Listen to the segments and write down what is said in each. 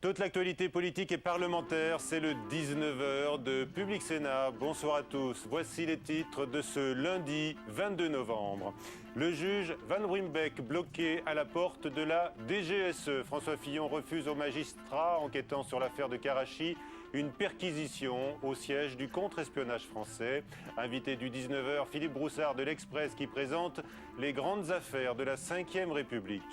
Toute l'actualité politique et parlementaire, c'est le 19h de Public Sénat. Bonsoir à tous. Voici les titres de ce lundi 22 novembre. Le juge Van Ruymbeck bloqué à la porte de la DGSE. François Fillon refuse aux magistrats enquêtant sur l'affaire de Karachi une perquisition au siège du contre-espionnage français. Invité du 19h, Philippe Broussard de l'Express qui présente les grandes affaires de la Ve République.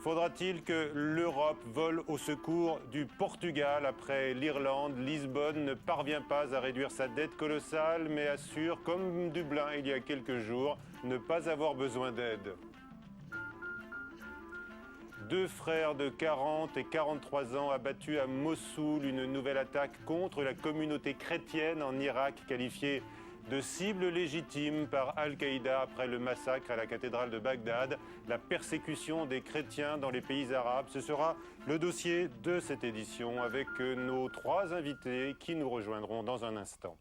Faudra-t-il que l'Europe vole au secours du Portugal après l'Irlande? Lisbonne ne parvient pas à réduire sa dette colossale, mais assure, comme Dublin il y a quelques jours, ne pas avoir besoin d'aide. Deux frères de 40 et 43 ans abattus à Mossoul, une nouvelle attaque contre la communauté chrétienne en Irak, qualifiée de cible légitime par Al-Qaïda après le massacre à la cathédrale de Bagdad, la persécution des chrétiens dans les pays arabes. Ce sera le dossier de cette édition avec nos trois invités qui nous rejoindront dans un instant.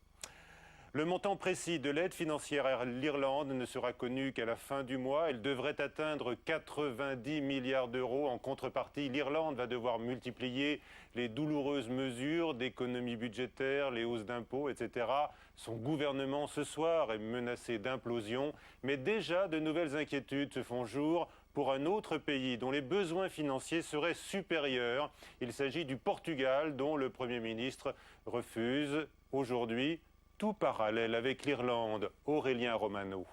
Le montant précis de l'aide financière à l'Irlande ne sera connu qu'à la fin du mois. Elle devrait atteindre 90 milliards d'euros. En contrepartie, l'Irlande va devoir multiplier les douloureuses mesures d'économie budgétaire, les hausses d'impôts, etc. Son gouvernement, ce soir, est menacé d'implosion. Mais déjà, de nouvelles inquiétudes se font jour pour un autre pays dont les besoins financiers seraient supérieurs. Il s'agit du Portugal, dont le Premier ministre refuse aujourd'hui tout parallèle avec l'Irlande. Aurélien Romano.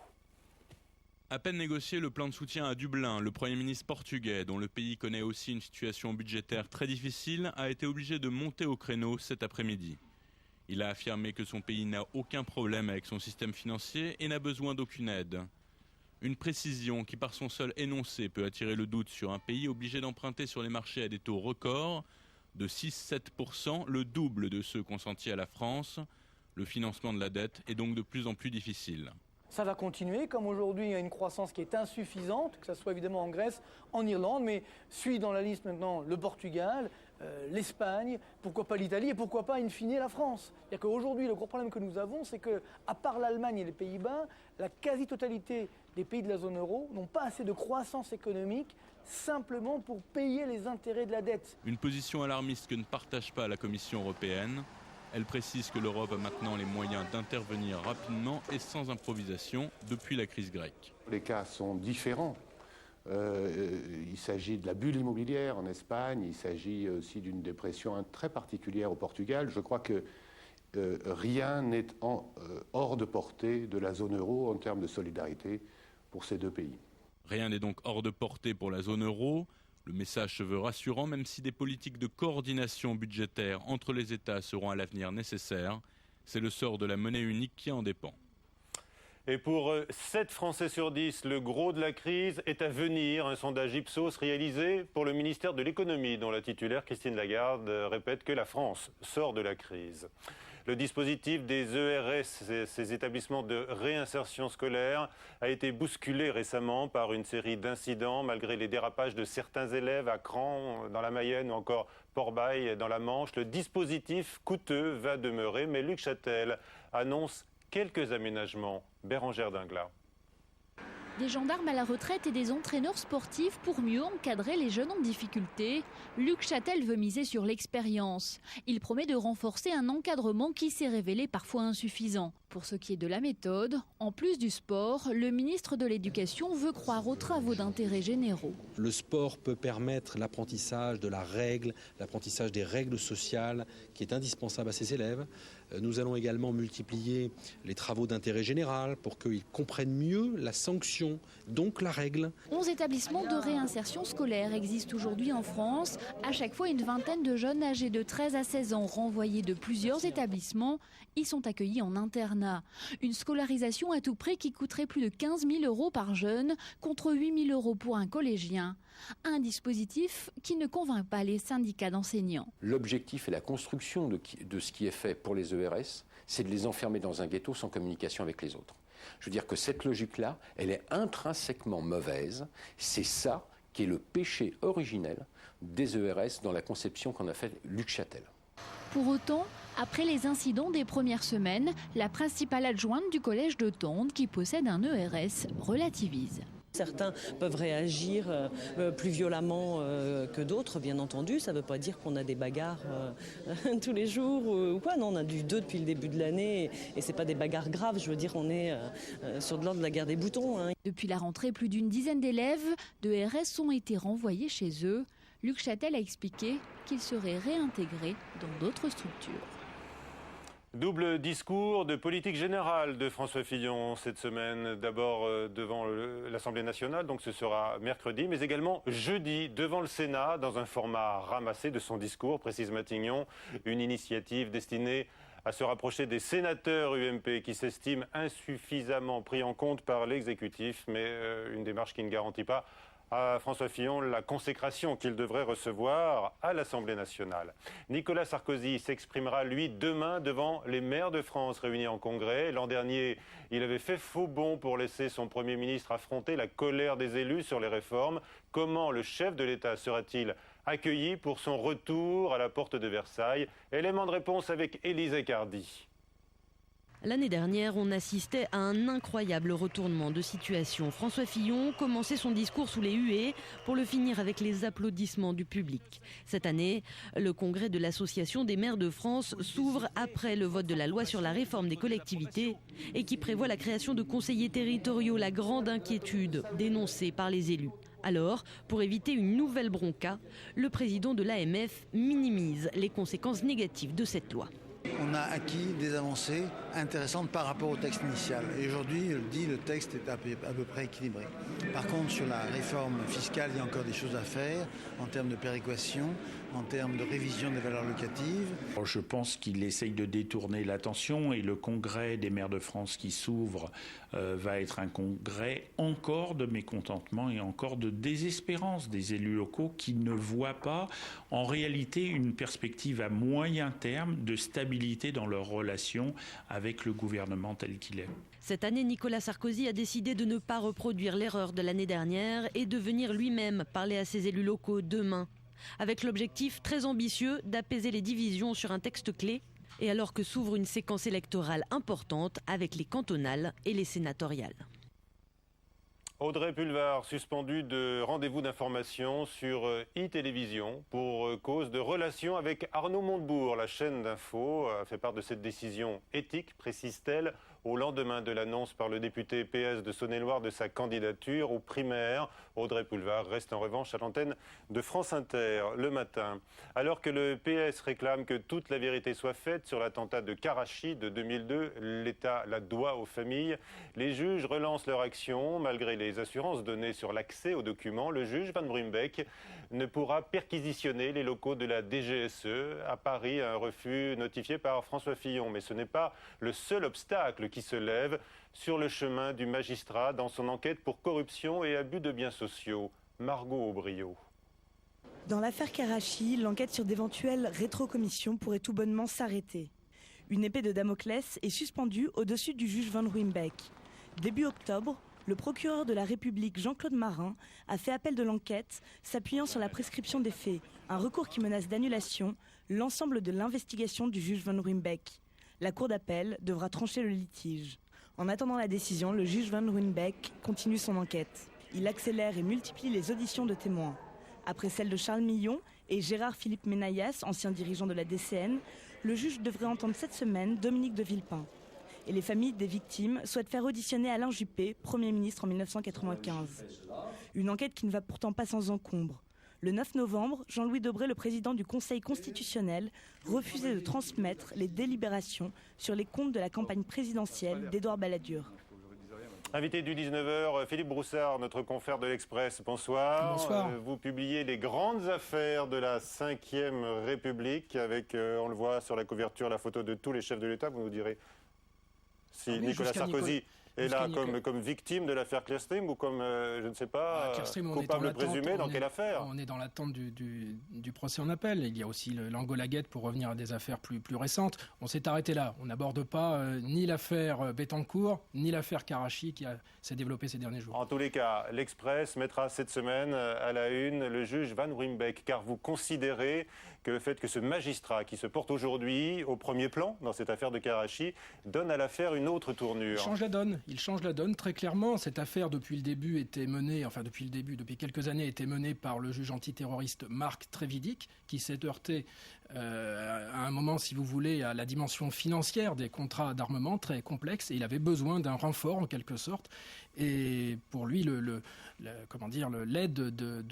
À peine négocié le plan de soutien à Dublin, le Premier ministre portugais, dont le pays connaît aussi une situation budgétaire très difficile, a été obligé de monter au créneau cet après-midi. Il a affirmé que son pays n'a aucun problème avec son système financier et n'a besoin d'aucune aide. Une précision qui, par son seul énoncé, peut attirer le doute sur un pays obligé d'emprunter sur les marchés à des taux records de 6-7%, le double de ceux consentis à la France. Le financement de la dette est donc de plus en plus difficile. Ça va continuer, comme aujourd'hui il y a une croissance qui est insuffisante, que ce soit évidemment en Grèce, en Irlande, mais suit dans la liste maintenant le Portugal, l'Espagne, pourquoi pas l'Italie et pourquoi pas in fine la France. C'est-à-dire qu'aujourd'hui le gros problème que nous avons, c'est que, à part l'Allemagne et les Pays-Bas, la quasi-totalité des pays de la zone euro n'ont pas assez de croissance économique simplement pour payer les intérêts de la dette. Une position alarmiste que ne partage pas la Commission européenne. Elle précise que l'Europe a maintenant les moyens d'intervenir rapidement et sans improvisation depuis la crise grecque. Les cas sont différents. Il s'agit de la bulle immobilière en Espagne, il s'agit aussi d'une dépression très particulière au Portugal. Je crois que rien n'est hors de portée de la zone euro en termes de solidarité pour ces deux pays. Rien n'est donc hors de portée pour la zone euro. Le message se veut rassurant, même si des politiques de coordination budgétaire entre les États seront à l'avenir nécessaires. C'est le sort de la monnaie unique qui en dépend. Et pour 7 Français sur 10, le gros de la crise est à venir. Un sondage Ipsos réalisé pour le ministère de l'économie, dont la titulaire Christine Lagarde répète que la France sort de la crise. Le dispositif des ERS, ces établissements de réinsertion scolaire, a été bousculé récemment par une série d'incidents, malgré les dérapages de certains élèves à Cran, dans la Mayenne, ou encore Port-Bail, dans la Manche. Le dispositif coûteux va demeurer, mais Luc Châtel annonce quelques aménagements. Bérangère Dinglas. Des gendarmes à la retraite et des entraîneurs sportifs pour mieux encadrer les jeunes en difficulté. Luc Châtel veut miser sur l'expérience. Il promet de renforcer un encadrement qui s'est révélé parfois insuffisant. Pour ce qui est de la méthode, en plus du sport, le ministre de l'Éducation veut croire aux travaux d'intérêt généraux. Le sport peut permettre l'apprentissage de la règle, l'apprentissage des règles sociales qui est indispensable à ces élèves. Nous allons également multiplier les travaux d'intérêt général pour qu'ils comprennent mieux la sanction, donc la règle. 11 établissements de réinsertion scolaire existent aujourd'hui en France. À chaque fois, une vingtaine de jeunes âgés de 13 à 16 ans renvoyés de plusieurs établissements y sont accueillis en internat. Une scolarisation à tout prix qui coûterait plus de 15 000 € par jeune, contre 8 000 € pour un collégien. Un dispositif qui ne convainc pas les syndicats d'enseignants. L'objectif et la construction de ce qui est fait pour les ERS, c'est de les enfermer dans un ghetto sans communication avec les autres. Je veux dire que cette logique-là, elle est intrinsèquement mauvaise. C'est ça qui est le péché originel des ERS dans la conception qu'en a fait Luc Châtel. Pour autant, après les incidents des premières semaines, la principale adjointe du collège de Tende, qui possède un ERS, relativise. Certains peuvent réagir plus violemment que d'autres, bien entendu. Ça ne veut pas dire qu'on a des bagarres tous les jours ou quoi. Non, on a du 2 depuis le début de l'année et ce n'est pas des bagarres graves. Je veux dire, on est sur de l'ordre de la guerre des boutons. Hein. Depuis la rentrée, plus d'une dizaine d'élèves de RS ont été renvoyés chez eux. Luc Châtel a expliqué qu'ils seraient réintégrés dans d'autres structures. Double discours de politique générale de François Fillon cette semaine. D'abord devant l'Assemblée nationale, donc ce sera mercredi, mais également jeudi devant le Sénat, dans un format ramassé de son discours, précise Matignon, une initiative destinée à se rapprocher des sénateurs UMP qui s'estiment insuffisamment pris en compte par l'exécutif, mais une démarche qui ne garantit pas à François Fillon la consécration qu'il devrait recevoir à l'Assemblée nationale. Nicolas Sarkozy s'exprimera, lui, demain devant les maires de France réunis en congrès. L'an dernier, il avait fait faux bond pour laisser son Premier ministre affronter la colère des élus sur les réformes. Comment le chef de l'État sera-t-il accueilli pour son retour à la porte de Versailles? Élément de réponse avec Élise Ecardi. L'année dernière, on assistait à un incroyable retournement de situation. François Fillon commençait son discours sous les huées pour le finir avec les applaudissements du public. Cette année, le congrès de l'Association des maires de France s'ouvre après le vote de la loi sur la réforme des collectivités et qui prévoit la création de conseillers territoriaux, la grande inquiétude dénoncée par les élus. Alors, pour éviter une nouvelle bronca, le président de l'AMF minimise les conséquences négatives de cette loi. On a acquis des avancées intéressantes par rapport au texte initial. Et aujourd'hui, le texte est à peu près équilibré. Par contre, sur la réforme fiscale, il y a encore des choses à faire en termes de péréquation, en termes de révision des valeurs locatives. Je pense qu'il essaye de détourner l'attention et le congrès des maires de France qui s'ouvre va être un congrès encore de mécontentement et encore de désespérance des élus locaux qui ne voient pas en réalité une perspective à moyen terme de stabilité dans leurs relations avec le gouvernement tel qu'il est. Cette année, Nicolas Sarkozy a décidé de ne pas reproduire l'erreur de l'année dernière et de venir lui-même parler à ses élus locaux demain, avec l'objectif très ambitieux d'apaiser les divisions sur un texte clé, et alors que s'ouvre une séquence électorale importante avec les cantonales et les sénatoriales. Audrey Pulvar, suspendue de rendez-vous d'information sur e-télévision pour cause de relation avec Arnaud Montebourg. La chaîne d'info a fait part de cette décision éthique, précise-t-elle, au lendemain de l'annonce par le député PS de Saône-et-Loire de sa candidature aux primaires. Audrey Pulvar reste en revanche à l'antenne de France Inter le matin. Alors que le PS réclame que toute la vérité soit faite sur l'attentat de Karachi de 2002, l'État la doit aux familles. Les juges relancent leur action. Malgré les assurances données sur l'accès aux documents, le juge Van Brumbeck ne pourra perquisitionner les locaux de la DGSE. À Paris, un refus notifié par François Fillon. Mais ce n'est pas le seul obstacle qui se lève sur le chemin du magistrat dans son enquête pour corruption et abus de biens sociaux. Margot Aubrio. Dans l'affaire Karachi, l'enquête sur d'éventuelles rétrocommissions pourrait tout bonnement s'arrêter. Une épée de Damoclès est suspendue au-dessus du juge Van Ruymbeck. Début octobre, le procureur de la République Jean-Claude Marin a fait appel de l'enquête, s'appuyant sur la prescription des faits, un recours qui menace d'annulation l'ensemble de l'investigation du juge Van Ruymbeck. La cour d'appel devra trancher le litige. En attendant la décision, le juge Van Ruymbeck continue son enquête. Il accélère et multiplie les auditions de témoins. Après celle de Charles Millon et Gérard-Philippe Ménaillas, ancien dirigeant de la DCN, le juge devrait entendre cette semaine Dominique de Villepin. Et les familles des victimes souhaitent faire auditionner Alain Juppé, Premier ministre en 1995. Une enquête qui ne va pourtant pas sans encombre. Le 9 novembre, Jean-Louis Debré, le président du Conseil constitutionnel, refusait de transmettre les délibérations sur les comptes de la campagne présidentielle d'Édouard Balladur. Invité du 19h, Philippe Broussard, notre confrère de l'Express. Bonsoir. Bonsoir. Vous publiez les grandes affaires de la Ve République avec, on le voit sur la couverture, la photo de tous les chefs de l'État. Vous nous direz si Nicolas Sarkozy est là comme victime de l'affaire Clearstream ou comme, je ne sais pas, coupable présumé dans quelle affaire? On est dans l'attente du procès en appel. Il y a aussi l'Angola-Gate pour revenir à des affaires plus récentes. On s'est arrêté là. On n'aborde pas ni l'affaire Bettencourt, ni l'affaire Karachi qui s'est développée ces derniers jours. En tous les cas, l'Express mettra cette semaine à la une le juge Van Ruymbeck, car vous considérez que le fait que ce magistrat qui se porte aujourd'hui au premier plan dans cette affaire de Karachi donne à l'affaire une autre tournure. Il change la donne. Il change la donne très clairement. Cette affaire, depuis quelques années, était menée par le juge antiterroriste Marc Trévidic, qui s'est heurté à un moment, si vous voulez, à la dimension financière des contrats d'armement très complexes, et il avait besoin d'un renfort en quelque sorte. Et pour lui, l'aide de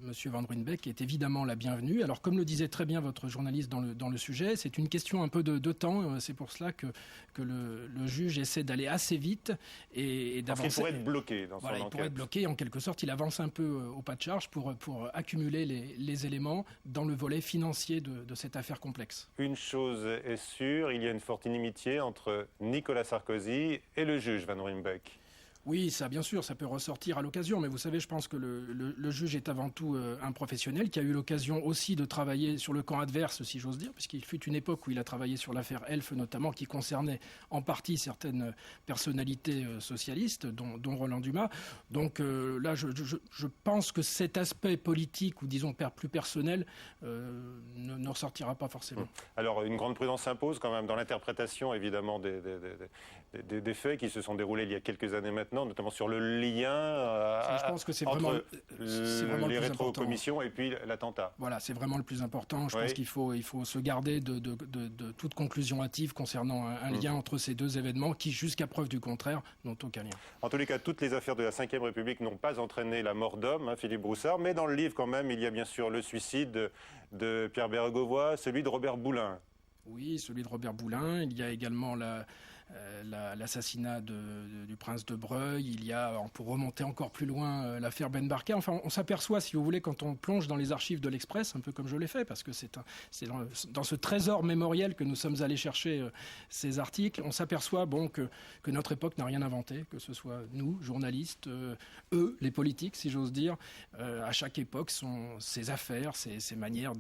M. Van Ruynbeck est évidemment la bienvenue. Alors, comme le disait très bien votre journaliste dans le sujet, c'est une question un peu de temps. C'est pour cela que le juge essaie d'aller assez vite et d'avancer. Parce qu'il pourrait être bloqué dans son enquête. Il pourrait être bloqué. En quelque sorte, il avance un peu au pas de charge pour accumuler les éléments dans le volet financier de cette affaire complexe. Une chose est sûre, il y a une forte inimitié entre Nicolas Sarkozy et le juge Van Ruynbeck. Oui, ça, bien sûr, ça peut ressortir à l'occasion, mais vous savez, je pense que le juge est avant tout un professionnel qui a eu l'occasion aussi de travailler sur le camp adverse, si j'ose dire, puisqu'il fut une époque où il a travaillé sur l'affaire Elf notamment, qui concernait en partie certaines personnalités socialistes, dont Roland Dumas. Donc là, je pense que cet aspect politique, ou disons plus personnel, ne ressortira pas forcément. Alors, une grande prudence s'impose quand même dans l'interprétation, évidemment, des faits qui se sont déroulés il y a quelques années maintenant, notamment sur le lien je pense que c'est entre vraiment les rétrocommissions et puis l'attentat. Voilà, c'est vraiment le plus important. Je pense qu'il faut se garder de toute conclusion hâtive concernant un lien entre ces deux événements qui, jusqu'à preuve du contraire, n'ont aucun lien. En tous les cas, toutes les affaires de la Ve République n'ont pas entraîné la mort d'homme, Philippe Broussard, mais dans le livre, quand même, il y a bien sûr le suicide de Pierre Bérégovoy, celui de Robert Boulin. Oui, celui de Robert Boulin. Il y a également l'assassinat du prince de Breuil. Il y a, pour remonter encore plus loin, l'affaire Ben Barka. Enfin, on s'aperçoit, si vous voulez, quand on plonge dans les archives de l'Express, un peu comme je l'ai fait, parce que c'est dans ce trésor mémoriel que nous sommes allés chercher ces articles, on s'aperçoit que notre époque n'a rien inventé, que ce soit nous, journalistes, eux, les politiques, si j'ose dire. À chaque époque, ces affaires, ces manières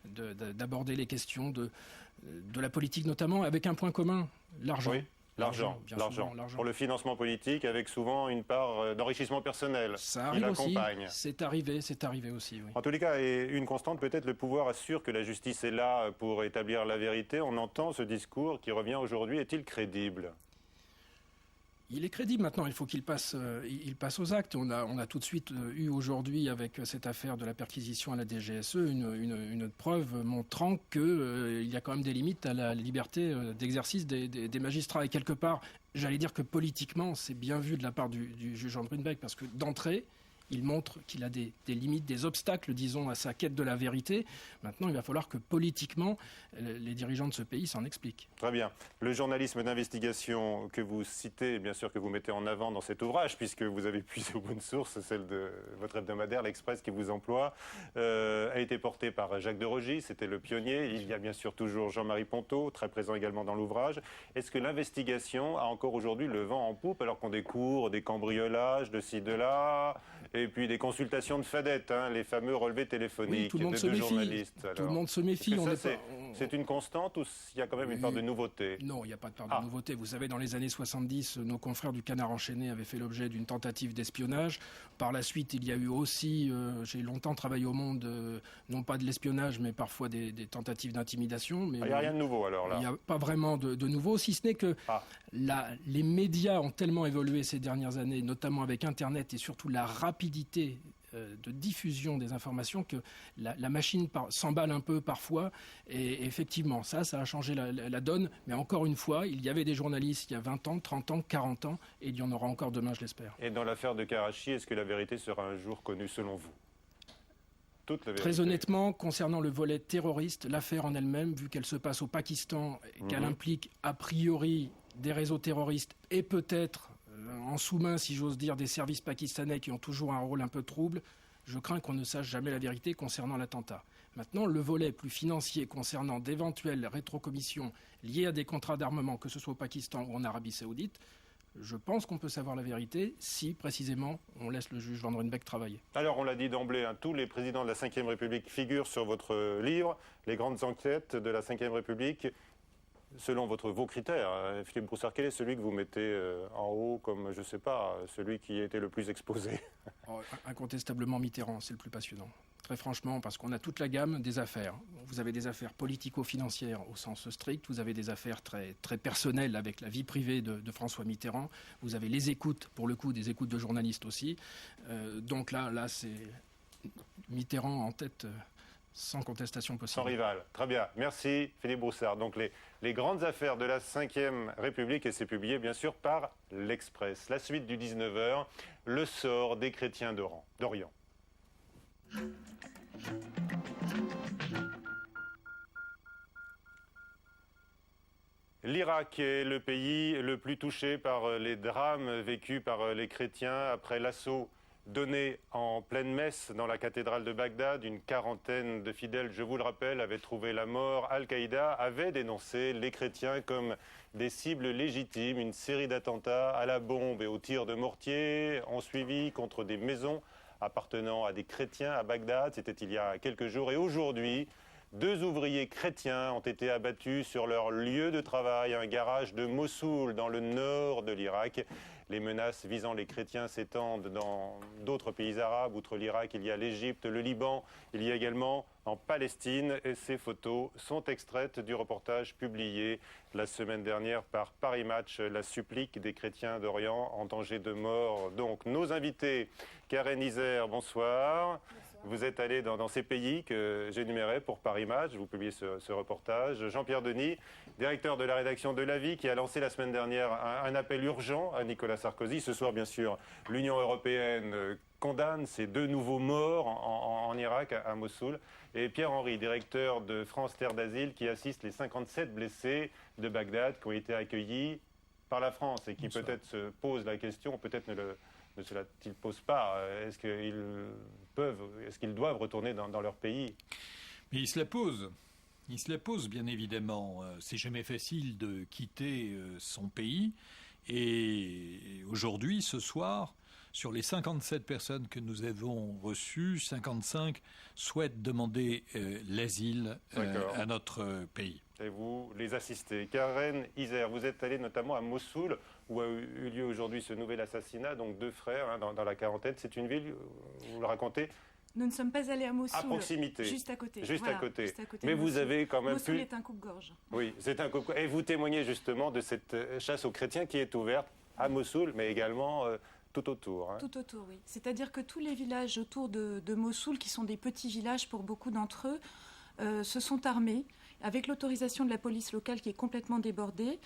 d'aborder les questions de la politique notamment, avec un point commun, l'argent. Oui, l'argent. Pour le financement politique, avec souvent une part d'enrichissement personnel qui l'accompagne. C'est arrivé aussi, oui. En tous les cas, et une constante, peut-être le pouvoir assure que la justice est là pour établir la vérité. On entend ce discours qui revient aujourd'hui. Est-il crédible ? Il est crédible maintenant, il faut qu'il passe aux actes. On a tout de suite eu aujourd'hui, avec cette affaire de la perquisition à la DGSE, une preuve montrant qu'il y a quand même des limites à la liberté d'exercice des magistrats. Et quelque part, j'allais dire que politiquement, c'est bien vu de la part du juge Van Ruynbeck, parce que d'entrée, il montre qu'il a des limites, des obstacles, disons, à sa quête de la vérité. Maintenant, il va falloir que politiquement, les dirigeants de ce pays s'en expliquent. Très bien. Le journalisme d'investigation que vous citez, bien sûr que vous mettez en avant dans cet ouvrage, puisque vous avez puisé aux bonnes sources, celle de votre hebdomadaire, l'Express, qui vous emploie, a été porté par Jacques de Rogy, c'était le pionnier. Il y a bien sûr toujours Jean-Marie Ponto, très présent également dans l'ouvrage. Est-ce que l'investigation a encore aujourd'hui le vent en poupe, alors qu'on découvre des cambriolages de ci, de là, et puis des consultations de fadettes, les fameux relevés téléphoniques de deux journalistes. Tout le monde se méfie. C'est une constante ou il y a quand même une part de nouveauté ? Non, il n'y a pas de part de nouveauté. Vous savez, dans les années 70, nos confrères du Canard enchaîné avaient fait l'objet d'une tentative d'espionnage. Par la suite, il y a eu aussi, j'ai longtemps travaillé au Monde, non pas de l'espionnage, mais parfois des tentatives d'intimidation. Il n'y a rien de nouveau alors là ? Il n'y a pas vraiment de nouveau, si ce n'est que les médias ont tellement évolué ces dernières années, notamment avec Internet et surtout la rapidité de diffusion des informations, que la machine s'emballe un peu parfois. Et effectivement, ça a changé la donne. Mais encore une fois, il y avait des journalistes il y a 20 ans, 30 ans, 40 ans, et il y en aura encore demain, je l'espère. Et dans l'affaire de Karachi, est-ce que la vérité sera un jour connue selon vous ? Toute la vérité. Très honnêtement, concernant le volet terroriste, l'affaire en elle-même, vu qu'elle se passe au Pakistan, qu'elle implique a priori des réseaux terroristes et peut-être en sous-main, si j'ose dire, des services pakistanais qui ont toujours un rôle un peu trouble, je crains qu'on ne sache jamais la vérité concernant l'attentat. Maintenant, le volet plus financier concernant d'éventuelles rétrocommissions liées à des contrats d'armement, que ce soit au Pakistan ou en Arabie Saoudite, je pense qu'on peut savoir la vérité si, précisément, on laisse le juge Van Ruynbeck travailler. Alors, on l'a dit d'emblée, tous les présidents de la Ve République figurent sur votre livre, les grandes enquêtes de la Ve République. Selon vos critères, Philippe Broussard, quel est celui que vous mettez en haut comme, je ne sais pas, celui qui a été le plus exposé ? Incontestablement Mitterrand, c'est le plus passionnant. Très franchement, parce qu'on a toute la gamme des affaires. vous avez des affaires politico-financières au sens strict, vous avez des affaires très, très personnelles avec la vie privée de François Mitterrand, vous avez les écoutes, pour le coup, des écoutes de journalistes aussi. Donc là, c'est Mitterrand en tête, sans contestation possible. Sans rival. Très bien. Merci Philippe Broussard. Donc les grandes affaires de la Ve République, et c'est publié bien sûr par l'Express. La suite du 19h, le sort des chrétiens d'Orient. L'Irak est le pays le plus touché par les drames vécus par les chrétiens après l'assaut donné en pleine messe dans la cathédrale de Bagdad. Une quarantaine de fidèles, je vous le rappelle, avaient trouvé la mort. Al-Qaïda avait dénoncé les chrétiens comme des cibles légitimes. Une série d'attentats à la bombe et aux tirs de mortier ont suivi contre des maisons appartenant à des chrétiens à Bagdad. C'était il y a quelques jours. Et aujourd'hui, 2 ouvriers chrétiens ont été abattus sur leur lieu de travail, un garage de Mossoul dans le nord de l'Irak. Les menaces visant les chrétiens s'étendent dans d'autres pays arabes. Outre l'Irak, il y a l'Égypte, le Liban, il y a également en Palestine. Et ces photos sont extraites du reportage publié la semaine dernière par Paris Match, la supplique des chrétiens d'Orient en danger de mort. Donc nos invités, Karen Isère, bonsoir. Vous êtes allé dans ces pays que j'énumérais pour Paris Match, vous publiez ce reportage. Jean-Pierre Denis, directeur de la rédaction de La Vie, qui a lancé la semaine dernière un appel urgent à Nicolas Sarkozy. Ce soir, bien sûr, l'Union européenne condamne ces 2 nouveaux morts en Irak, à Mossoul. Et Pierre-Henri, directeur de France Terre d'Asile, qui assiste les 57 blessés de Bagdad qui ont été accueillis par la France et qui peut-être se pose la question, peut-être ne se la-t-il pose pas. Est-ce qu'ils doivent retourner dans leur pays? Mais ils se la posent. Ils se la posent, bien évidemment. C'est jamais facile de quitter son pays. Et aujourd'hui, ce soir, sur les 57 personnes que nous avons reçues, 55 souhaitent demander l'asile à notre pays. Et vous les assistez. Karen Isère, vous êtes allée notamment à Mossoul, où a eu lieu aujourd'hui ce nouvel assassinat, donc 2 frères dans la quarantaine. C'est une ville, vous le racontez? Nous ne sommes pas allés à Mossoul. À proximité. Juste à côté. Juste à côté. Mais vous avez quand même Mossoul est un coupe-gorge. Oui, c'est un coupe-gorge. Et vous témoignez justement de cette chasse aux chrétiens qui est ouverte à Mossoul, mais également tout autour. Hein. Tout autour, oui. C'est-à-dire que tous les villages autour de Mossoul, qui sont des petits villages pour beaucoup d'entre eux, se sont armés avec l'autorisation de la police locale qui est complètement débordée.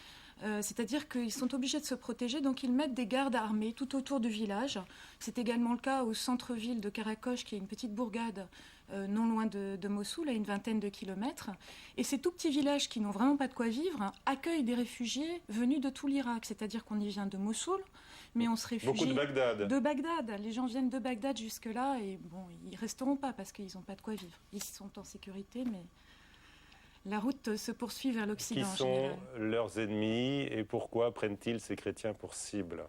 C'est-à-dire qu'ils sont obligés de se protéger, donc ils mettent des gardes armés tout autour du village. C'est également le cas au centre-ville de Karakosh, qui est une petite bourgade non loin de Mossoul, à une vingtaine de kilomètres. Et ces tout petits villages qui n'ont vraiment pas de quoi vivre accueillent des réfugiés venus de tout l'Irak. C'est-à-dire qu'on y vient de Mossoul, mais on se réfugie... Beaucoup de Bagdad. De Bagdad. Les gens viennent de Bagdad jusque-là et bon, ils ne resteront pas parce qu'ils n'ont pas de quoi vivre. Ils sont en sécurité, mais... La route se poursuit vers l'Occident. Qui sont leurs ennemis et pourquoi prennent-ils ces chrétiens pour cible?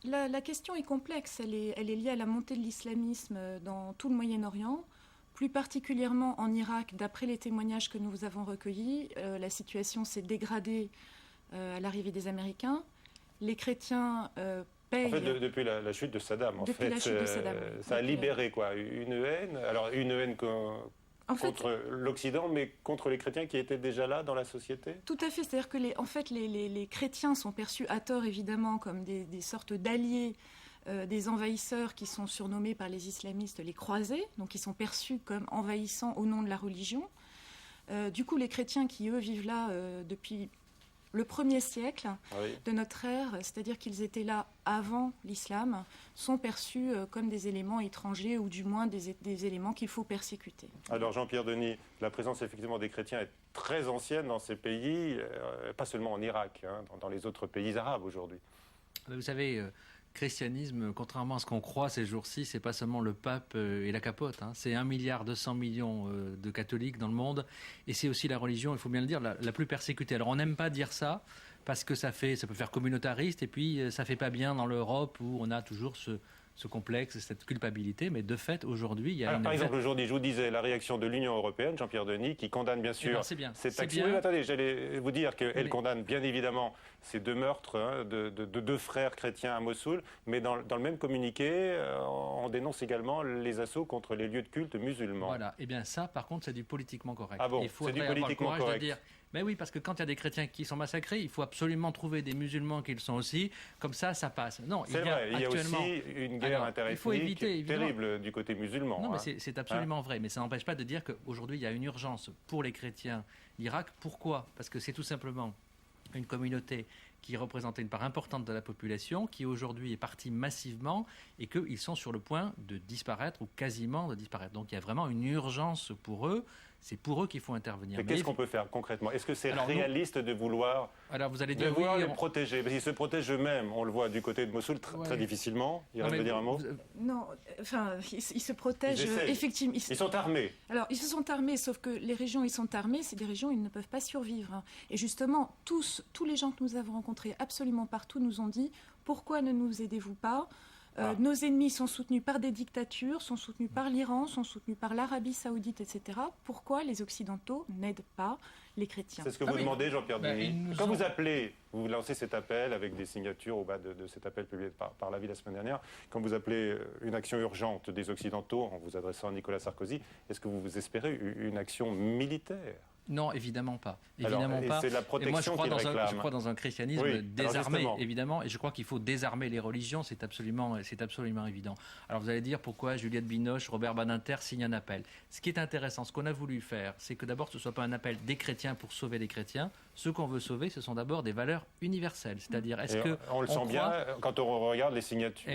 La question est complexe. Elle est liée à la montée de l'islamisme dans tout le Moyen-Orient, plus particulièrement en Irak. D'après les témoignages que nous avons recueillis, la situation s'est dégradée à l'arrivée des Américains. Les chrétiens payent... En fait, depuis la chute de Saddam, ça a libéré quoi, une haine. Alors une haine contre l'Occident, mais contre les chrétiens qui étaient déjà là dans la société? Tout à fait. C'est-à-dire que les chrétiens sont perçus à tort, évidemment, comme des sortes d'alliés des envahisseurs qui sont surnommés par les islamistes les croisés, donc ils sont perçus comme envahissants au nom de la religion. Du coup, les chrétiens qui, eux, vivent là depuis le 1er siècle de notre ère, c'est-à-dire qu'ils étaient là avant l'islam, sont perçus comme des éléments étrangers ou du moins des éléments qu'il faut persécuter. Alors Jean-Pierre Denis, la présence effectivement des chrétiens est très ancienne dans ces pays, pas seulement en Irak, hein, dans les autres pays arabes aujourd'hui. Vous savez, christianisme, contrairement à ce qu'on croit ces jours-ci, c'est pas seulement le pape et la capote. Hein. C'est 1,2 milliard de catholiques dans le monde. Et c'est aussi la religion, il faut bien le dire, la plus persécutée. Alors on n'aime pas dire ça, parce que ça peut faire communautariste, et puis ça fait pas bien dans l'Europe où on a toujours ce complexe, cette culpabilité, mais de fait, aujourd'hui, il y a Par exemple, aujourd'hui, je vous disais, la réaction de l'Union européenne, Jean-Pierre Denis, qui condamne bien sûr cette action. Oui, attendez, j'allais vous dire qu'elle condamne bien évidemment ces 2 meurtres de 2 frères chrétiens à Mossoul, mais dans le même communiqué, on dénonce également les assauts contre les lieux de culte musulmans. Voilà, et bien ça, par contre, c'est du politiquement correct. Ah bon, c'est du politiquement correct. De dire, mais oui, parce que quand il y a des chrétiens qui sont massacrés, il faut absolument trouver des musulmans qui le sont aussi, comme ça passe. Non, c'est vrai, il y a aussi une guerre interethnique terrible du côté musulman. Non, mais c'est absolument vrai, mais ça n'empêche pas de dire qu'aujourd'hui, il y a une urgence pour les chrétiens d'Irak. Pourquoi ? Parce que c'est tout simplement une communauté qui représentait une part importante de la population, qui aujourd'hui est partie massivement et qu'ils sont sur le point de disparaître ou quasiment de disparaître. Donc il y a vraiment une urgence pour eux. C'est pour eux qu'il faut intervenir. Mais qu'est-ce qu'on peut faire concrètement ? Est-ce que c'est réaliste de vouloir, les protéger ? Parce qu'ils se protègent eux-mêmes. On le voit du côté de Mossoul très difficilement. Il reste de dire un mot ? Non, enfin, ils se protègent effectivement. Ils sont armés. Alors, ils se sont armés, sauf que les régions où ils sont armés, c'est des régions où ils ne peuvent pas survivre. Et justement, tous les gens que nous avons rencontrés absolument partout nous ont dit « Pourquoi ne nous aidez-vous pas ?» Nos ennemis sont soutenus par des dictatures, sont soutenus par l'Iran, sont soutenus par l'Arabie saoudite, etc. Pourquoi les Occidentaux n'aident pas les chrétiens ? C'est ce que vous demandez, Jean-Pierre Denis. Quand vous appelez, vous lancez cet appel avec des signatures au bas de cet appel publié par la Vie la semaine dernière, quand vous appelez une action urgente des Occidentaux en vous adressant à Nicolas Sarkozy, est-ce que vous espérez une action militaire ? Non, évidemment pas. C'est la protection qu'il réclame. Je crois dans un christianisme désarmé, évidemment, et je crois qu'il faut désarmer les religions, c'est absolument évident. Alors vous allez dire pourquoi Juliette Binoche, Robert Badinter signent un appel. Ce qui est intéressant, ce qu'on a voulu faire, c'est que d'abord ce ne soit pas un appel des chrétiens pour sauver les chrétiens. Ce qu'on veut sauver, ce sont d'abord des valeurs universelles. C'est-à-dire, on le sent bien quand on regarde les signatures.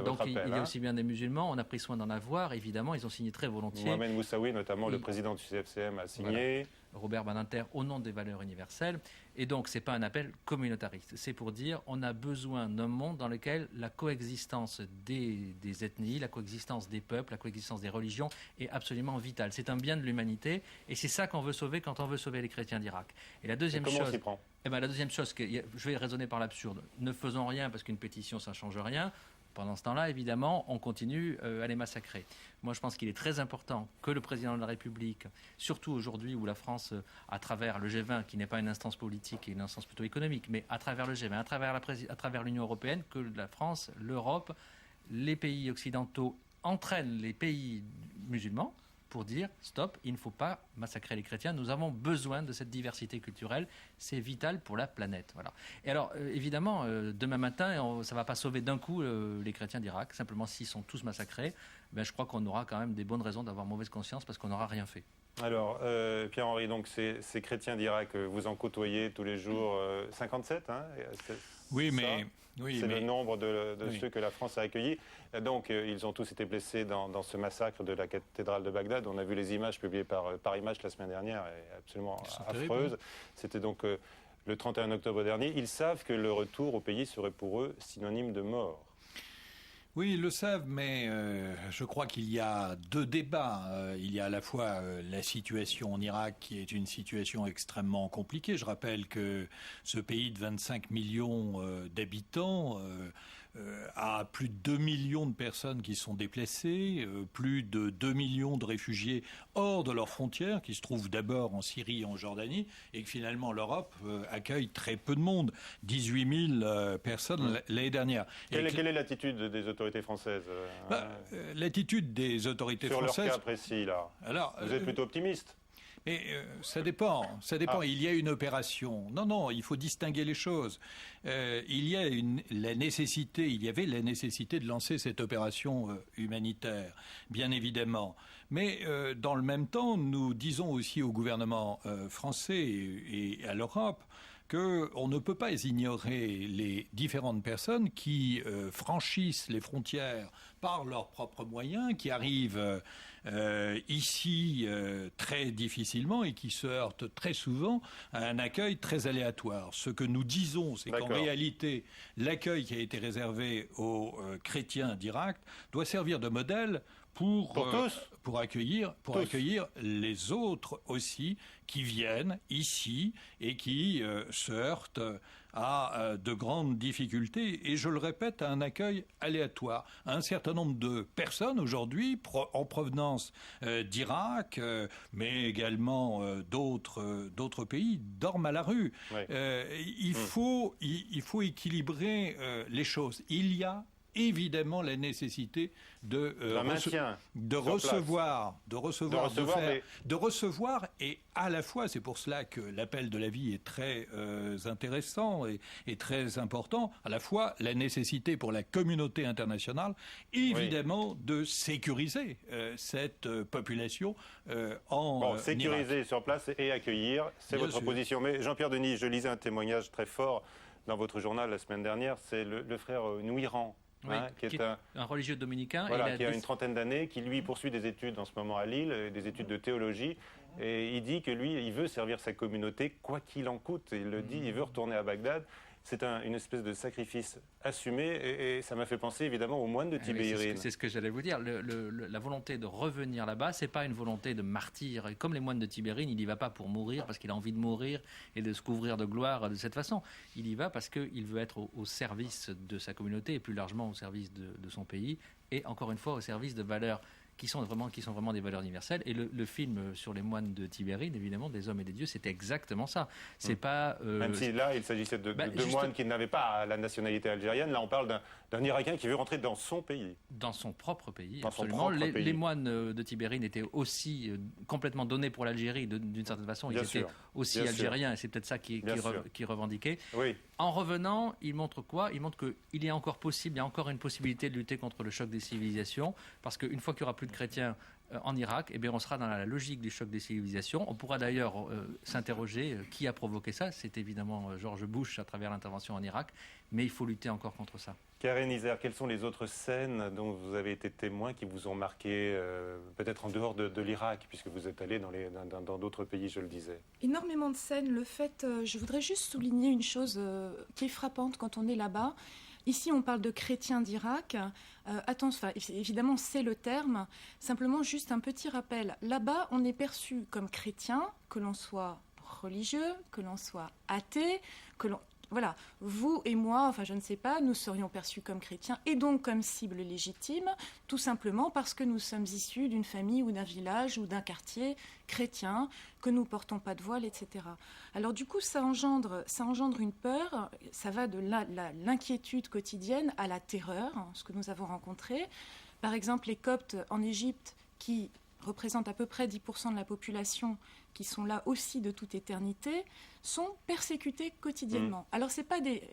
Donc il y a aussi bien des musulmans, on a pris soin d'en avoir, évidemment, ils ont signé très volontiers. Mohamed Moussaoui, notamment le président du CFCM, a signé. Voilà. Robert Badinter, au nom des valeurs universelles. Et donc, ce n'est pas un appel communautariste. C'est pour dire on a besoin d'un monde dans lequel la coexistence des ethnies, la coexistence des peuples, la coexistence des religions est absolument vitale. C'est un bien de l'humanité et c'est ça qu'on veut sauver quand on veut sauver les chrétiens d'Irak. Et la deuxième chose... Comment on s'y prend ? La deuxième chose, je vais raisonner par l'absurde. Ne faisons rien parce qu'une pétition, ça ne change rien. Pendant ce temps-là, évidemment, on continue à les massacrer. Moi, je pense qu'il est très important que le président de la République, surtout aujourd'hui où la France, à travers le G20, qui n'est pas une instance politique et une instance plutôt économique, mais à travers le G20, à travers l'Union européenne, que la France, l'Europe, les pays occidentaux entraînent les pays musulmans pour dire stop, il ne faut pas massacrer les chrétiens, nous avons besoin de cette diversité culturelle, c'est vital pour la planète. Voilà. Et alors, évidemment, demain matin, ça ne va pas sauver d'un coup les chrétiens d'Irak, simplement s'ils sont tous massacrés, je crois qu'on aura quand même des bonnes raisons d'avoir mauvaise conscience parce qu'on n'aura rien fait. Alors, Pierre-Henri, donc ces chrétiens d'Irak, vous en côtoyez tous les jours 57, hein ? C'est le nombre de ceux que la France a accueillis. Donc, ils ont tous été blessés dans ce massacre de la cathédrale de Bagdad. On a vu les images publiées par Image la semaine dernière, absolument affreuses. C'était donc le 31 octobre dernier. Ils savent que le retour au pays serait pour eux synonyme de mort. Oui, ils le savent, mais je crois qu'il y a 2 débats. Il y a à la fois la situation en Irak, qui est une situation extrêmement compliquée. Je rappelle que ce pays de 25 millions d'habitants a plus de 2 millions de personnes qui sont déplacées, plus de 2 millions de réfugiés hors de leurs frontières, qui se trouvent d'abord en Syrie et en Jordanie, et que finalement l'Europe accueille très peu de monde, 18 000 personnes l'année dernière. Quelle est l'attitude des autorités françaises L'attitude des autorités françaises... Sur leur cas précis, là. Alors, vous êtes plutôt optimiste ? Mais ça dépend. Il y a une opération. Non, il faut distinguer les choses. Il y avait la nécessité de lancer cette opération humanitaire, bien évidemment. Mais dans le même temps, nous disons aussi au gouvernement français et à l'Europe qu'on ne peut pas ignorer les différentes personnes qui franchissent les frontières par leurs propres moyens, qui arrivent ici très difficilement et qui se heurtent très souvent à un accueil très aléatoire. Ce que nous disons, c'est qu'en réalité, l'accueil qui a été réservé aux chrétiens d'Irak doit servir de modèle pour pour accueillir les autres aussi qui viennent ici et qui se heurtent à de grandes difficultés et, je le répète, à un accueil aléatoire. Un certain nombre de personnes aujourd'hui en provenance d'Irak, mais également d'autres pays, dorment à la rue. Ouais. Il faut équilibrer les choses. Il y a évidemment la nécessité de recevoir et à la fois, c'est pour cela que l'appel de la vie est très intéressant et très important, à la fois la nécessité pour la communauté internationale, évidemment, de sécuriser cette population sécuriser Irak. Sur place et accueillir, c'est votre position. Mais Jean-Pierre Denis, je lisais un témoignage très fort dans votre journal la semaine dernière, c'est le frère Nouiran. Oui, qui est un religieux dominicain. Voilà, qui a une trentaine d'années, qui lui poursuit des études en ce moment à Lille, des études de théologie. Et il dit que lui, il veut servir sa communauté quoi qu'il en coûte. Il le dit, il veut retourner à Bagdad. C'est une espèce de sacrifice assumé et ça m'a fait penser évidemment aux moines de Tibériade. C'est ce que j'allais vous dire. La volonté de revenir là-bas, c'est pas une volonté de martyr. Et comme les moines de Tibériade, il n'y va pas pour mourir parce qu'il a envie de mourir et de se couvrir de gloire de cette façon. Il y va parce qu'il veut être au service de sa communauté et plus largement au service de son pays et encore une fois au service de valeurs qui sont vraiment des valeurs universelles. Et le film sur les moines de Tibériade, évidemment, des hommes et des dieux, c'était exactement ça. C'est pas... Même si là, il s'agissait de moines qui n'avaient pas la nationalité algérienne, là on parle d'un Irakien qui veut rentrer dans son pays. Dans son propre pays, absolument. Les moines de Tibériade étaient aussi complètement donnés pour l'Algérie, d'une certaine façon. Ils étaient aussi algériens, et c'est peut-être ça qui revendiquait. Oui. En revenant, il montre quoi ? Il montre qu'il y a encore une possibilité de lutter contre le choc des civilisations, parce qu'une fois qu'il n'y aura plus de chrétiens en Irak, eh bien on sera dans la logique du choc des civilisations. On pourra d'ailleurs s'interroger qui a provoqué ça. C'est évidemment George Bush à travers l'intervention en Irak, mais il faut lutter encore contre ça. Karen Isère, quelles sont les autres scènes dont vous avez été témoin qui vous ont marqué, peut-être en dehors de l'Irak, puisque vous êtes allé dans d'autres pays, je le disais? Énormément de scènes. Je voudrais juste souligner une chose qui est frappante quand on est là-bas. Ici, on parle de chrétiens d'Irak. Évidemment, c'est le terme. Simplement, juste un petit rappel. Là-bas, on est perçu comme chrétien, que l'on soit religieux, que l'on soit athée, voilà, vous et moi, je ne sais pas, nous serions perçus comme chrétiens et donc comme cible légitime, tout simplement parce que nous sommes issus d'une famille ou d'un village ou d'un quartier chrétien, que nous ne portons pas de voile, etc. Alors du coup, ça engendre une peur, ça va de l'inquiétude quotidienne à la terreur, ce que nous avons rencontré. Par exemple, les Coptes en Égypte, qui représentent à peu près 10% de la population, qui sont là aussi de toute éternité, sont persécutés quotidiennement. Alors,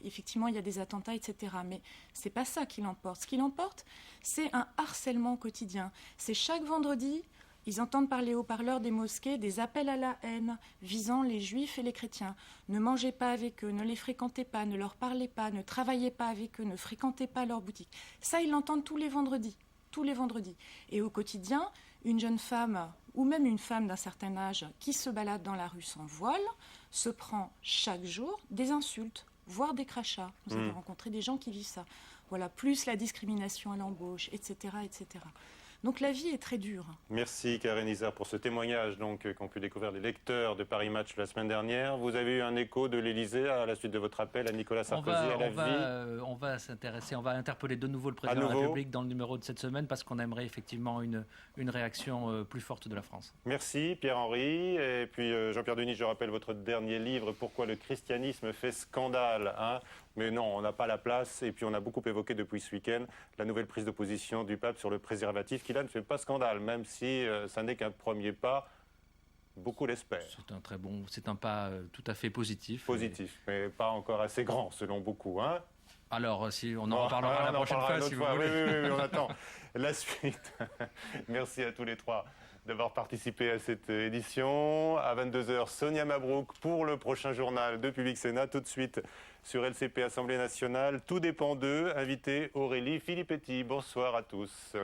effectivement, il y a des attentats, etc., mais ce n'est pas ça qui l'emporte. Ce qui l'emporte, c'est un harcèlement quotidien. C'est chaque vendredi, ils entendent par les haut-parleurs des mosquées des appels à la haine visant les juifs et les chrétiens. Ne mangez pas avec eux, ne les fréquentez pas, ne leur parlez pas, ne travaillez pas avec eux, ne fréquentez pas leurs boutiques. Ça, ils l'entendent tous les vendredis. Et au quotidien, une jeune femme ou même une femme d'un certain âge qui se balade dans la rue sans voile se prend chaque jour des insultes, voire des crachats. Nous avons rencontré des gens qui vivent ça. Voilà, plus la discrimination à l'embauche, etc., etc. Donc la vie est très dure. Merci Karen Isère pour ce témoignage qu'ont pu découvrir les lecteurs de Paris Match la semaine dernière. Vous avez eu un écho de l'Élysée à la suite de votre appel à Nicolas Sarkozy à la vie. On va s'intéresser, on va interpeller de nouveau le président de la République dans le numéro de cette semaine parce qu'on aimerait effectivement une réaction plus forte de la France. Merci Pierre-Henri. Et puis Jean-Pierre Denis, je rappelle votre dernier livre, Pourquoi le christianisme fait scandale. Mais non, on n'a pas la place. Et puis on a beaucoup évoqué depuis ce week-end la nouvelle prise de position du pape sur le préservatif qui là ne fait pas scandale, même si ça n'est qu'un premier pas. Beaucoup l'espèrent. C'est un pas tout à fait positif. Positif, mais pas encore assez grand selon beaucoup. Alors, si on en reparlera la prochaine fois, si vous voulez. Oui, on attend la suite. Merci à tous les trois d'avoir participé à cette édition. À 22h, Sonia Mabrouk pour le prochain journal de Public Sénat. Tout de suite sur LCP Assemblée Nationale. Tout dépend d'eux. Invité Aurélie Filippetti. Bonsoir à tous.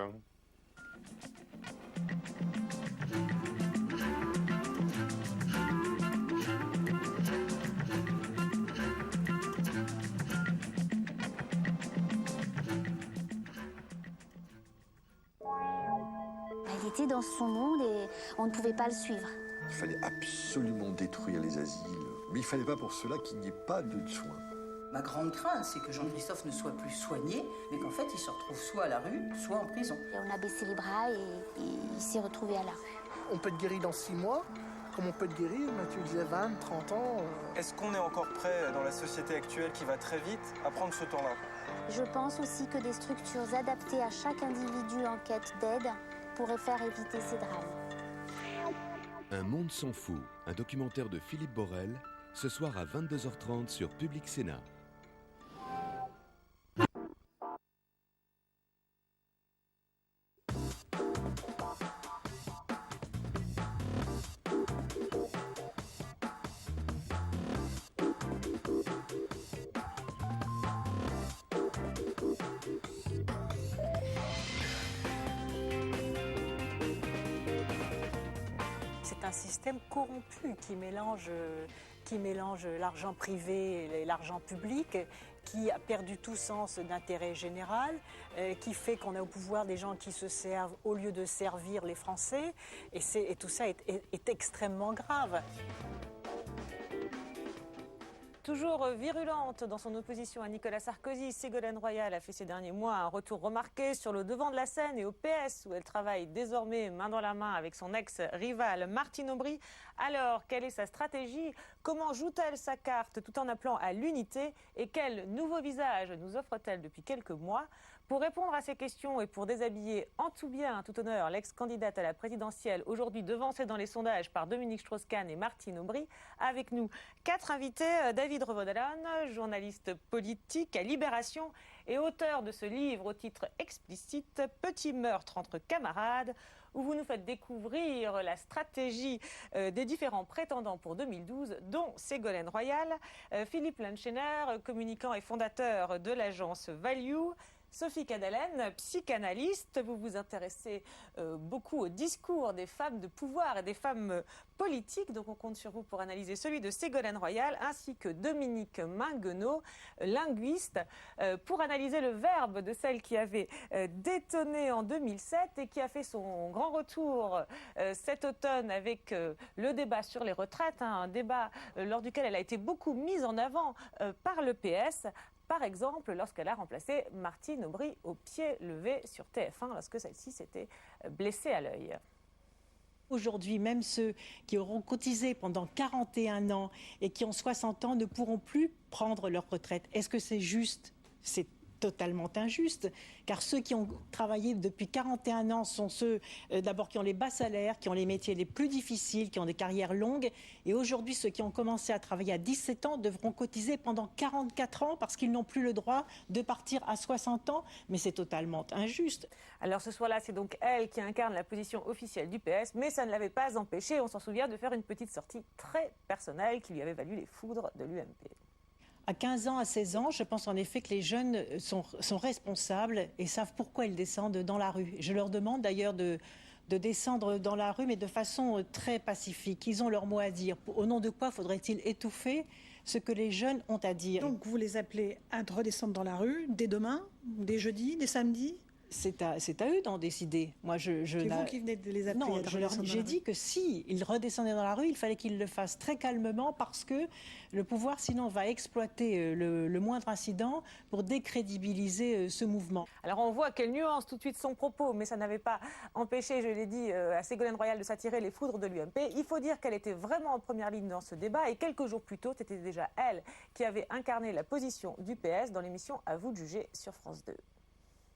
était dans son monde et on ne pouvait pas le suivre. Il fallait absolument détruire les asiles, mais il ne fallait pas pour cela qu'il n'y ait pas de soins. Ma grande crainte, c'est que Jean-Christophe ne soit plus soigné, mais qu'en fait, il se retrouve soit à la rue, soit en prison. Et on a baissé les bras et il s'est retrouvé à la rue. On peut être guéri dans 6 mois, comme on peut être guéri, tu disais 20, 30 ans. Est-ce qu'on est encore prêt, dans la société actuelle qui va très vite, à prendre ce temps-là? Je pense aussi que des structures adaptées à chaque individu en quête d'aide pourraient faire éviter ces drames. Un monde s'en fout, un documentaire de Philippe Borel, ce soir à 22h30 sur Public Sénat. C'est un système corrompu qui mélange l'argent privé et l'argent public, qui a perdu tout sens d'intérêt général, qui fait qu'on a au pouvoir des gens qui se servent au lieu de servir les Français. Et tout ça est extrêmement grave. Toujours virulente dans son opposition à Nicolas Sarkozy, Ségolène Royal a fait ces derniers mois un retour remarqué sur le devant de la scène et au PS, où elle travaille désormais main dans la main avec son ex-rival Martine Aubry. Alors, quelle est sa stratégie? Comment joue-t-elle sa carte tout en appelant à l'unité? Et quel nouveau visage nous offre-t-elle depuis quelques mois? Pour répondre à ces questions et pour déshabiller en tout bien, en tout honneur, l'ex-candidate à la présidentielle, aujourd'hui devancée dans les sondages par Dominique Strauss-Kahn et Martine Aubry, avec nous 4 invités. David Revaudalon, journaliste politique à Libération et auteur de ce livre au titre explicite « Petit meurtre entre camarades », où vous nous faites découvrir la stratégie des différents prétendants pour 2012, dont Ségolène Royal, Philippe Lanschener, communicant et fondateur de l'agence Value, Sophie Cadalen, psychanalyste, vous vous intéressez beaucoup au discours des femmes de pouvoir et des femmes politiques, donc on compte sur vous pour analyser celui de Ségolène Royal, ainsi que Dominique Minguenot, linguiste, pour analyser le verbe de celle qui avait détonné en 2007 et qui a fait son grand retour cet automne avec le débat sur les retraites, un débat lors duquel elle a été beaucoup mise en avant par le PS. Par exemple, lorsqu'elle a remplacé Martine Aubry au pied levé sur TF1, lorsque celle-ci s'était blessée à l'œil. Aujourd'hui, même ceux qui auront cotisé pendant 41 ans et qui ont 60 ans ne pourront plus prendre leur retraite. Est-ce que c'est juste? C'est totalement injuste, car ceux qui ont travaillé depuis 41 ans sont ceux d'abord qui ont les bas salaires, qui ont les métiers les plus difficiles, qui ont des carrières longues, et aujourd'hui ceux qui ont commencé à travailler à 17 ans devront cotiser pendant 44 ans parce qu'ils n'ont plus le droit de partir à 60 ans, mais c'est totalement injuste. Alors ce soir-là, c'est donc elle qui incarne la position officielle du PS, mais ça ne l'avait pas empêché, on s'en souvient, de faire une petite sortie très personnelle qui lui avait valu les foudres de l'UMP. À 15 ans, à 16 ans, je pense en effet que les jeunes sont responsables et savent pourquoi ils descendent dans la rue. Je leur demande d'ailleurs de descendre dans la rue, mais de façon très pacifique. Ils ont leur mot à dire. Au nom de quoi faudrait-il étouffer ce que les jeunes ont à dire? Donc vous les appelez à redescendre dans la rue dès demain, dès jeudi, dès samedi? C'est à eux d'en décider. Moi, c'est vous qui venez de les appeler. Non, j'ai dit que si ils redescendaient dans la rue, il fallait qu'ils le fassent très calmement parce que le pouvoir, sinon, va exploiter le moindre incident pour décrédibiliser ce mouvement. Alors on voit qu'elle nuance tout de suite son propos, mais ça n'avait pas empêché, je l'ai dit, à Ségolène Royal de s'attirer les foudres de l'UMP. Il faut dire qu'elle était vraiment en première ligne dans ce débat et quelques jours plus tôt, c'était déjà elle qui avait incarné la position du PS dans l'émission À vous de juger sur France 2.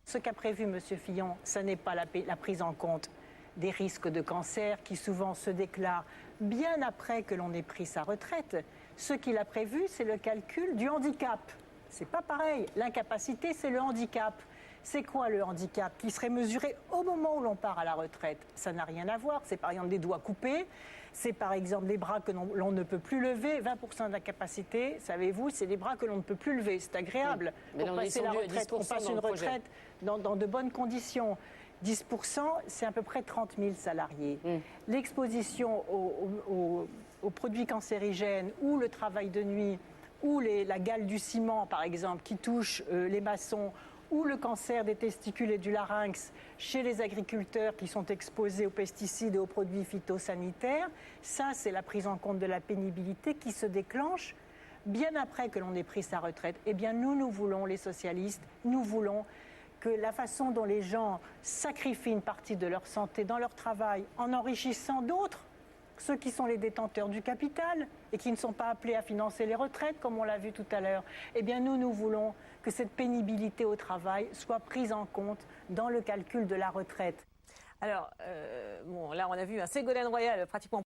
Ce qu'a prévu M. Fillon, ce n'est pas la prise en compte des risques de cancer qui souvent se déclarent bien après que l'on ait pris sa retraite. Ce qu'il a prévu, c'est le calcul du handicap. C'est pas pareil. L'incapacité, c'est le handicap. C'est quoi le handicap qui serait mesuré au moment où l'on part à la retraite? Ça n'a rien à voir. C'est par exemple des doigts coupés. C'est par exemple des bras que l'on ne peut plus lever. 20% d'incapacité, savez-vous, c'est des bras que l'on ne peut plus lever. C'est agréable. Mais pour passer la retraite, on passe une retraite dans de bonnes conditions. 10%, c'est à peu près 30 000 salariés. L'exposition aux produits cancérigènes ou le travail de nuit ou la gale du ciment, par exemple, qui touche les maçons ou le cancer des testicules et du larynx chez les agriculteurs qui sont exposés aux pesticides et aux produits phytosanitaires. Ça, c'est la prise en compte de la pénibilité qui se déclenche bien après que l'on ait pris sa retraite. Eh bien, nous voulons, les socialistes, nous voulons que la façon dont les gens sacrifient une partie de leur santé dans leur travail en enrichissant d'autres, ceux qui sont les détenteurs du capital et qui ne sont pas appelés à financer les retraites, comme on l'a vu tout à l'heure, eh bien nous voulons que cette pénibilité au travail soit prise en compte dans le calcul de la retraite. Alors, bon, là on a vu un Ségolène Royal pratiquement